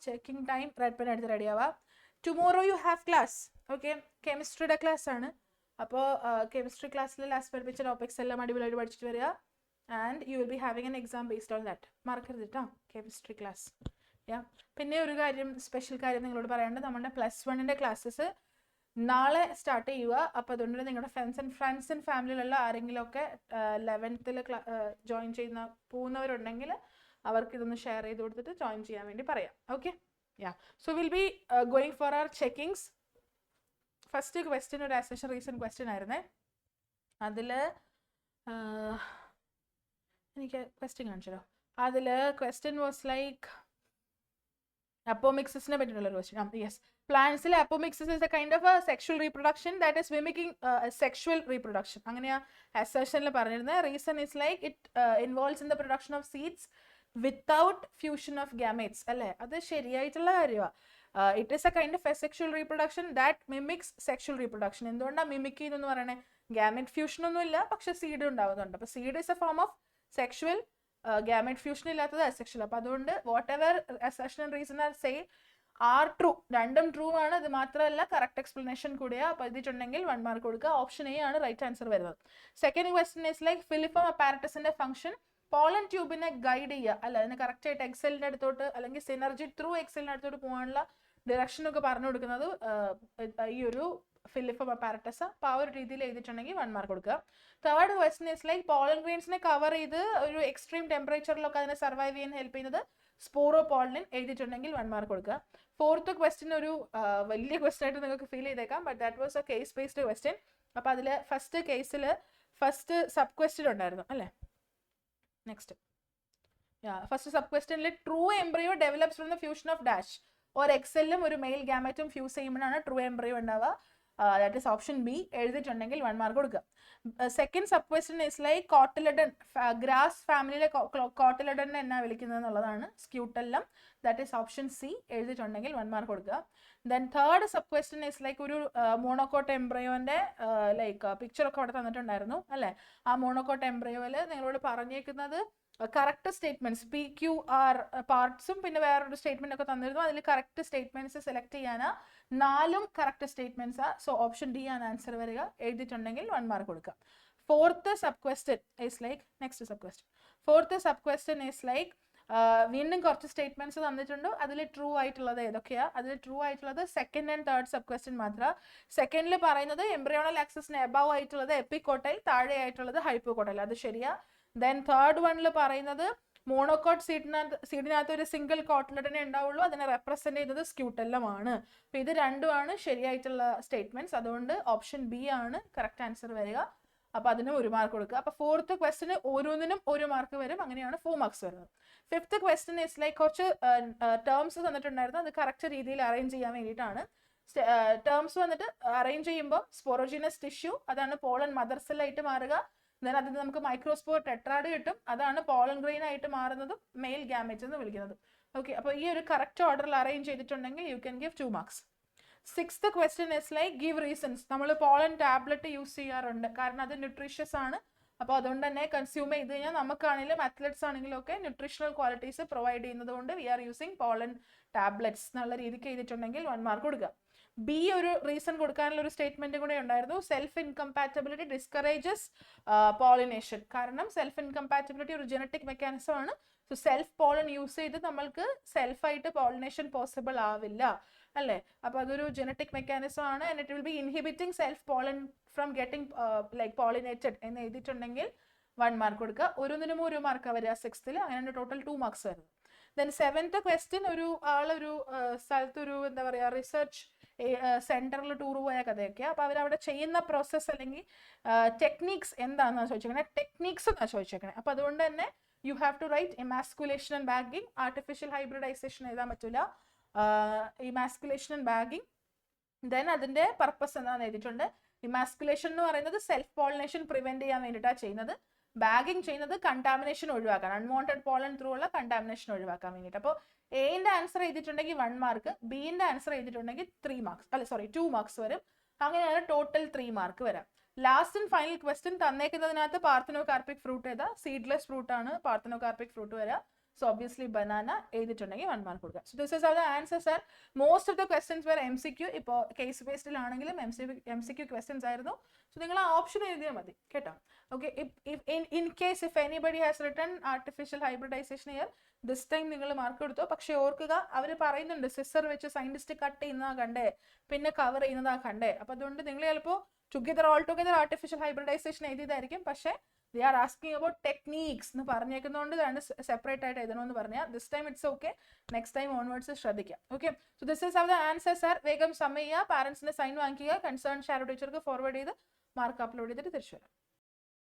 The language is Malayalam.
ചെക്കിംഗ് ടൈം റെഡ് പെൻ എടുത്ത് റെഡി ആവാം. Tomorrow you have class. Okay, കെമിസ്ട്രിയുടെ ക്ലാസ് ആണ്. അപ്പോൾ കെമിസ്ട്രി ക്ലാസ്സിൽ ലാസ്റ്റ് പഠിപ്പിച്ച ടോപ്പിക്സ് എല്ലാം അടിപൊളിയായിട്ട് പഠിച്ചിട്ട് വരിക. And you will be having N exam based on that. മറക്കരുത് കേട്ടോ, കെമിസ്ട്രി ക്ലാസ്. പിന്നെ ഒരു കാര്യം, സ്പെഷ്യൽ കാര്യം നിങ്ങളോട് പറയാനുണ്ട്. നമ്മുടെ +1 ക്ലാസ്സസ് നാളെ സ്റ്റാർട്ട് ചെയ്യുക. അപ്പോൾ അതുകൊണ്ട് നിങ്ങളുടെ ഫ്രണ്ട്സ് ആൻഡ് ഫാമിലിയിലുള്ള ആരെങ്കിലുമൊക്കെ 11th ജോയിൻ പോകുന്നവരുണ്ടെങ്കിൽ അവർക്ക് ഇതൊന്ന് ഷെയർ ചെയ്ത് കൊടുത്തിട്ട് ജോയിൻ ചെയ്യാൻ വേണ്ടി പറയാം. Okay, so will be going for our checkings. First question ഒരു അസഷൻ റീസൺ ക്വസ്റ്റ്യൻ ആയിരുന്നേ. അതിൽ എനിക്ക് ക്വസ്റ്റ്യൻ കാണിച്ചല്ലോ. അതിൽ ക്വസ്റ്റ്യൻ വാസ് ലൈക്ക് apomixisനെ പറ്റിയിട്ടുള്ളൊരു ക്വസ്റ്റ്യൻ. യെസ്, പ്ലാന്റ്സിൽ apomixis is a kind of a sexual reproduction that is mimicking sexual reproduction. അങ്ങനെയാ അസർഷനിൽ പറഞ്ഞിരുന്നത്. Reason is like it involves in the production of seeds without fusion of gametes. അല്ലേ, അത് ശരിയായിട്ടുള്ള കാര്യമാണ്. It is A kind of asexual reproduction that mimics sexual reproduction. എന്തുകൊണ്ടാണ് മിമിക് ചെയ്യുന്നതെന്ന് പറയണേ? ഗാമേറ്റ് ഫ്യൂഷൻ ഒന്നും ഇല്ല, പക്ഷെ സീഡ് ഉണ്ടാവുന്നുണ്ട്. അപ്പോൾ seed is a form of sexual, gamete fusion ഇല്ലാത്തത് അസെക്ഷൽ. അപ്പോൾ അതുകൊണ്ട് whatever assertion and reason are say are true. രണ്ടും ട്രൂ ആണ്. അത് മാത്രമല്ല കറക്റ്റ് എക്സ്പ്ലനേഷൻ കൂടിയാണ്. അപ്പോൾ ഇതിട്ടുണ്ടെങ്കിൽ 1 മാർക്ക് കൊടുക്കുക. ഓപ്ഷൻ എ ആണ് റൈറ്റ് ആൻസർ വരുന്നത്. Second question is like filiform അപ്പാരറ്റസിന്റെ ഫംഗ്ഷൻ പോളൻ ട്യൂബിനെ ഗൈഡ് ചെയ്യുക. അല്ല, അതിന് കറക്റ്റ് ആയിട്ട് എക്സെലിന്റെ അടുത്തോട്ട് അല്ലെങ്കിൽ സിനർജി ത്രൂ എക്സെലിന്റെ അടുത്തോട്ട് പോകാനുള്ള ഡിറക്ഷൻ ഒക്കെ പറഞ്ഞു കൊടുക്കുന്നത് ഈ ഒരു ഫിലിഫം അപ്പാരറ്റസ്. അപ്പോൾ ആ ഒരു രീതിയിൽ എഴുതിയിട്ടുണ്ടെങ്കിൽ 1 മാർക്ക് കൊടുക്കുക. Third question is like pollen ഗ്രെയിൻസിനെ കവർ ചെയ്ത് ഒരു എക്സ്ട്രീം ടെമ്പറേച്ചറിലൊക്കെ അതിനെ സർവൈവ് ചെയ്യാൻ ഹെൽപ്പ് ചെയ്യുന്നത് സ്പോറോ പോളൻ എഴുതിയിട്ടുണ്ടെങ്കിൽ 1 മാർക്ക് കൊടുക്കുക. ഫോർത്ത് ക്വസ്റ്റ്യൻ ഒരു വലിയ ക്വസ്റ്റ്യൻ ആയിട്ട് നിങ്ങൾക്ക് ഫീൽ ചെയ്തേക്കാം, but that was a case based question. അപ്പോൾ അതിൽ ഫസ്റ്റ് കേസിൽ ഫസ്റ്റ് സബ് ക്വസ്റ്റ്യൻ ഉണ്ടായിരുന്നു അല്ലേ. നെക്സ്റ്റ് ഫസ്റ്റ് സബ് ക്വസ്റ്റ്യനിൽ true embryo develops from the fusion of dash. ഒരു എക്സെല്ലും ഒരു മെയിൽ ഗാമറ്റും ഫ്യൂസ് ചെയ്യുമ്പോഴാണ് ട്രൂ എംബ്രിയോ ഉണ്ടാവുക. That is option B. എഴുതിയിട്ടുണ്ടെങ്കിൽ 1 മാർക്ക് കൊടുക്കുക. Second sub question is like cotyledon. Grass ഫാമിലിയിലെ കോട്ടിലഡനെ എന്നാ വിളിക്കുന്നത് എന്നുള്ളതാണ്. Scutellum. That is option C. എഴുതിയിട്ടുണ്ടെങ്കിൽ 1 മാർക്ക് കൊടുക്കുക. Then third sub question is like ഒരു മോണോകോട്ട് എംബ്രയോന്റെ ലൈക്ക് പിക്ചറൊക്കെ അവിടെ തന്നിട്ടുണ്ടായിരുന്നു അല്ലേ. ആ മോണോകോട്ട് എംബ്രയോയിൽ നിങ്ങളോട് പറഞ്ഞേക്കുന്നത് കറക്റ്റ് സ്റ്റേറ്റ്മെന്റ്സ് PQR പാർട്സും പിന്നെ വേറൊരു സ്റ്റേറ്റ്മെന്റ് ഒക്കെ തന്നിരുന്നു. അതിൽ കറക്റ്റ് സ്റ്റേറ്റ്മെന്റ്സ് സെലക്ട് ചെയ്യാനാ. 4 കറക്റ്റ് സ്റ്റേറ്റ്മെന്റ്സാ. സോ ഓപ്ഷൻ ഡി ആണ് ആൻസർ വരിക. എഴുതിയിട്ടുണ്ടെങ്കിൽ 1 മാർക്ക് കൊടുക്കുക. Fourth sub question is like next sub question. Fourth sub question is like വീണ്ടും കുറച്ച് സ്റ്റേറ്റ്മെന്റ്സ് തന്നിട്ടുണ്ട്. അതിൽ ട്രൂ ആയിട്ടുള്ളത് ഏതൊക്കെയാ? അതിൽ ട്രൂ ആയിട്ടുള്ളത് second and third sub question മാത്രം. സെക്കൻഡിൽ പറയുന്നത് എംബ്രിയോണൽ ആക്സിസിന് എബവ് ആയിട്ടുള്ളത് എപ്പിക്കോട്ടൈൽ, താഴെ ആയിട്ടുള്ളത് ഹൈപ്പോകോട്ടൈൽ. അത് ശരിയാ. ദെൻ തേർഡ് വണ്ണിൽ പറയുന്നത് മോണോകോട്ട് സീഡിനകത്ത് ഒരു സിംഗിൾ കോട്ട്ലെറ്റിനെ ഉണ്ടാവുള്ളൂ, അതിനെ റെപ്രസെന്റ് ചെയ്യുന്നത് സ്ക്യൂട്ടെല്ലമാണ്. അപ്പൊ ഇത് രണ്ടുമാണ് ശരിയായിട്ടുള്ള സ്റ്റേറ്റ്മെന്റ്സ്. അതുകൊണ്ട് ഓപ്ഷൻ ബി ആണ് കറക്റ്റ് ആൻസർ വരിക. അപ്പൊ അതിന് 1 മാർക്ക് കൊടുക്കുക. അപ്പൊ ഫോർത്ത് ക്വസ്റ്റിന് ഓരോന്നിനും 1 മാർക്ക് വരും. അങ്ങനെയാണ് 4 മാർക്സ് വരുന്നത്. ഫിഫ്ത്ത് ക്വസ്റ്റ്യൻ ഇസ് ലൈക്ക് കുറച്ച് ടേംസ് തന്നിട്ടുണ്ടായിരുന്നു. അത് കറക്റ്റ് രീതിയിൽ അറേഞ്ച് ചെയ്യാൻ വേണ്ടിയിട്ടാണ്. ടേംസ് വന്നിട്ട് അറേഞ്ച് ചെയ്യുമ്പോൾ സ്പോറോജിനസ് ടിഷ്യൂ, അതാണ് പോളൻ മദർ സെൽ ആയിട്ട് മാറുക. ദെൻ അതിന് നമുക്ക് മൈക്രോസ്പോർ ടെട്രാഡ് കിട്ടും, അതാണ് പോളൻ ഗ്രെയിൻ ആയിട്ട് മാറുന്നതും മെയിൽ ഗാമേറ്റ്സ് എന്ന് വിളിക്കുന്നത്. ഓക്കെ, അപ്പോൾ ഈ ഒരു കറക്റ്റ് ഓർഡറിൽ അറേഞ്ച് ചെയ്തിട്ടുണ്ടെങ്കിൽ you can give 2 marks. Sixth question is like give reasons. നമ്മൾ പോളൻ ടാബ്ലറ്റ് യൂസ് ചെയ്യാറുണ്ട്, കാരണം അത് ന്യൂട്രീഷ്യസ് ആണ്. അപ്പോൾ അതുകൊണ്ട് തന്നെ കൺസ്യൂം ചെയ്ത് കഴിഞ്ഞാൽ നമുക്കാണെങ്കിലും അത്ലറ്റ്സ് ആണെങ്കിലും ഒക്കെ ന്യൂട്രീഷണൽ ക്വാളിറ്റീസ് പ്രൊവൈഡ് ചെയ്യുന്നത് കൊണ്ട് we are using pollen tablets എന്നുള്ള രീതിക്ക് ചെയ്തിട്ടുണ്ടെങ്കിൽ 1 മാർക്ക് കൊടുക്കുക. ബി ഒരു റീസൺ കൊടുക്കാനുള്ള ഒരു സ്റ്റേറ്റ്മെന്റ് കൂടെ ഉണ്ടായിരുന്നു. Self incompatibility discourages pollination. കാരണം സെൽഫ് ഇൻകമ്പാറ്റബിലിറ്റി ഒരു ജനറ്റിക് മെക്കാനിസം ആണ്. സോ സെൽഫ് പോളൻ യൂസ് ചെയ്ത് നമ്മൾക്ക് സെൽഫായിട്ട് പോളിനേഷൻ പോസിബിൾ ആവില്ല അല്ലേ. അപ്പൊ അതൊരു ജനറ്റിക് മെക്കാനിസം ആണ്. And it will be inhibiting self pollen from getting like pollinated എന്ന് എഴുതിയിട്ടുണ്ടെങ്കിൽ 1 മാർക്ക് കൊടുക്കുക. ഓരോന്നിനും 1 മാർക്ക് വരിക 6th. അങ്ങനെ ടോട്ടൽ 2 മാർക്സ് വരുന്നത്. ദെൻ സെവൻത്ത് ക്വസ്റ്റ്യൻ ഒരു ആളൊരു സ്ഥലത്തൊരു എന്താ പറയുക റിസർച്ച് സെന്ററിൽ ടൂർ പോയ കഥയൊക്കെയാണ്. അപ്പോൾ അവരവിടെ ചെയ്യുന്ന പ്രോസസ്സ് അല്ലെങ്കിൽ ടെക്നീക്സ് എന്താണെന്നാണ് ചോദിച്ചേക്കണേ. ടെക്നീക്സ് എന്നാണ് ചോദിച്ചേക്കണേ. അപ്പോൾ അതുകൊണ്ട് തന്നെ you have to write emasculation and bagging. Artificial hybridisation എഴുതാൻ പറ്റില്ല. Emasculation and bagging. ദെൻ അതിന്റെ പർപ്പസ് എന്താണെന്ന് എഴുതിയിട്ടുണ്ട്. എമാസ്കുലേഷൻ എന്ന് പറയുന്നത് സെൽഫ് പോളിനേഷൻ പ്രിവെന്റ് ചെയ്യാൻ വേണ്ടിയിട്ടാണ് ചെയ്യുന്നത്. ബാഗിങ് ചെയ്യുന്നത് കണ്ടാമിനേഷൻ ഒഴിവാക്കാൻ, അൺവാണ്ടഡ് പോളൻ ത്രൂ ഉള്ള കണ്ടാമിനേഷൻ ഒഴിവാക്കാൻ വേണ്ടിയിട്ട്. അപ്പോൾ എന്റെ ആൻസർ ചെയ്തിട്ടുണ്ടെങ്കിൽ 1 മാർക്ക്, ബിന്റെ ആൻസർ ചെയ്തിട്ടുണ്ടെങ്കിൽ 2 മാർക്സ് വരും. അങ്ങനെയാണ് ടോട്ടൽ 3 മാർക്ക് വരാം. ലാസ്റ്റ് ആൻഡ് ഫൈനൽ ക്വസ്റ്റ്യൻ തന്നേക്കുന്നതിനകത്ത് പാർത്തനോകാർപ്പിക് ഫ്രൂട്ട് ഏതാ? സീഡ്ലെസ് ഫ്രൂട്ട് ആണ് പാർത്തനോകാർപ്പിക് ഫ്രൂട്ട് വരാം. സോ ഒബ്വിയസ്ലി ബനാന എഴുതിയിട്ടുണ്ടെങ്കിൽ 1 മാർക്ക് കൊടുക്കുക. So this is our answers are most of the questions were MCQ. ഇപ്പോൾ കേസ് ബേസ്ഡിലാണെങ്കിലും MCQ ക്വസ്റ്റൻസ് ആയിരുന്നു. സോ നിങ്ങൾ ആ ഓപ്ഷൻ എഴുതിയാൽ മതി കേട്ടോ. Okay, in case if anybody has written artificial hybridisation year, this time നിങ്ങൾ മാർക്ക് കൊടുത്തു. പക്ഷെ ഓർക്കുക, അവർ പറയുന്നുണ്ട് സിസർ വെച്ച് സയന്റിസ്റ്റ് കട്ട് ചെയ്യുന്നതാ കണ്ടേ, പിന്നെ കവർ ചെയ്യുന്നതാ കണ്ടേ. അപ്പൊ അതുകൊണ്ട് നിങ്ങൾ ചിലപ്പോൾ ഓൾ ടുഗദർ ആർട്ടിഫിഷ്യൽ ഹൈബ്രിഡൈസേഷൻ എഴുതിയതായിരിക്കും. പക്ഷെ they are asking about techniques എന്ന് പറഞ്ഞേക്കുന്നതുകൊണ്ട് രണ്ട് സെപ്പറേറ്റ് ആയിട്ട് എഴുതണമെന്ന് പറഞ്ഞാൽ this time it's okay, next time onwards ശ്രദ്ധിക്കാം. Okay, so this is our answer sir. വേഗം സമ്മ് ചെയ്യുക, പാരന്റ്സിന്റെ സൈൻ വാങ്ങിക്കുക, കൺസേൺ ഷാഡോ ടീച്ചർക്ക് ഫോർവേഡ് ചെയ്ത് മാർക്ക് അപ്ലോഡ് ചെയ്തിട്ട് തിരിച്ചു വരാം.